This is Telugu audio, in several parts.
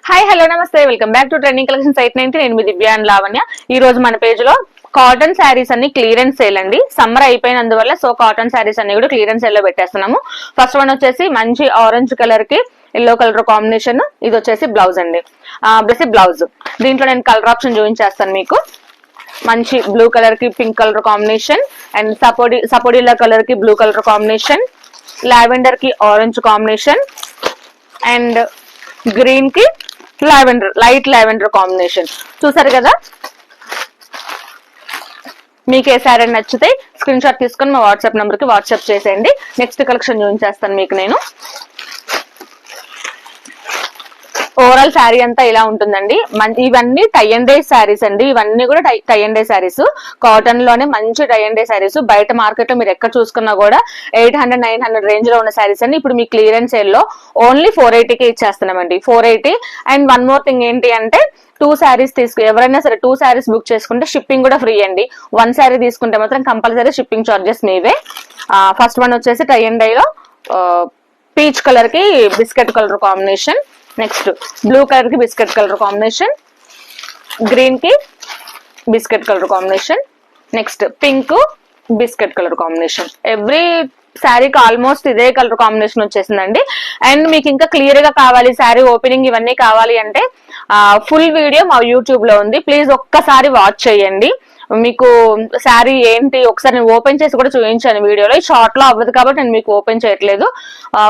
హాయ్ హలో నమస్తే welcome back to trending collections 890. నేను మీ దివ్య అండ్ లావణ్య. ఈ రోజు మన పేజ్ లో కాటన్ శారీస్ అన్ని క్లియరెన్స్ సేల్ అండి. సమ్మర్ అయిపోయినందువల్ల సో కాటన్ శారీస్ అన్ని కూడా క్లియరెన్స్ సేల్ లో పెట్టేస్తున్నాము. ఫస్ట్ వన్ వచ్చేసి మంచి ఆరెంజ్ కలర్ కి ఎల్లో కలర్ కాంబినేషన్. ఇది వచ్చేసి బ్లౌజ్ అండి, బ్లౌజ్. దీంట్లో నేను కలర్ ఆప్షన్ చూపించేస్తాను మీకు. మంచి బ్లూ కలర్ కి pink colour combination and sapodilla colour కి బ్లూ కలర్ కాంబినేషన్, లావెండర్ కి ఆరెంజ్ కాంబినేషన్ అండ్ గ్రీన్ కి లావెండర్, లైట్ లావెండర్ కాంబినేషన్. చూసారు కదా, మీకు ఏ శారీ నచ్చితే స్క్రీన్ షాట్ తీసుకొని మా వాట్సాప్ నెంబర్ కి వాట్సాప్ చేసేయండి. నెక్స్ట్ కలెక్షన్ చూపించేస్తాను మీకు నేను. ఓవరాల్ శారీ అంతా ఇలా ఉంటుందండి. ఇవన్నీ టై అండ్ డై శారీస్ అండి. ఇవన్నీ కూడా tie and dye saris, cotton లోనే మంచి టై అండ్ డై శారీస్. బయట మార్కెట్ లో మీరు ఎక్కడ చూసుకున్నా కూడా 800-900 రేంజ్ లో ఉన్న శారీస్ అండి. ఇప్పుడు మీ క్లియరెన్స్ సేల్ లో ఓన్లీ 480కి ఇచ్చేస్తున్నామండి, 480. అండ్ వన్ మోర్ థింగ్ ఏంటి అంటే, 2 శారీస్ ఎవరైనా సరే 2 శారీస్ బుక్ చేసుకుంటే షిప్పింగ్ కూడా ఫ్రీ అండి. 1 శారీ తీసుకుంటే మాత్రం కంపల్సరీ షిప్పింగ్ చార్జెస్ మీవే. ఫస్ట్ వన్ వచ్చేసి టై అండ్ డై లో పీచ్ కలర్ కి biscuit colour combination, next blue colour కి బిస్కెట్ కలర్ కాంబినేషన్, గ్రీన్ కి biscuit colour combination, next pink biscuit colour combination. Every శారీకి ఆల్మోస్ట్ ఇదే కలర్ కాంబినేషన్ వచ్చేసిందండి. అండ్ మీకు ఇంకా క్లియర్ గా కావాలి, శారీ ఓపెనింగ్ ఇవన్నీ కావాలి అంటే ఫుల్ వీడియో మా యూట్యూబ్ లో ఉంది, ప్లీజ్ ఒక్కసారి వాచ్ చేయండి. మీకు శారీ ఏంటి ఒకసారి నేను ఓపెన్ చేసి కూడా చూపించాను వీడియోలో. షార్ట్ లో అవ్వదు కాబట్టి నేను మీకు ఓపెన్ చేయట్లేదు.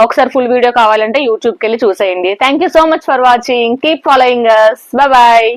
ఒకసారి ఫుల్ వీడియో కావాలంటే యూట్యూబ్కి వెళ్ళి చూసేయండి. Thank you so much for watching. Keep following us. Bye bye.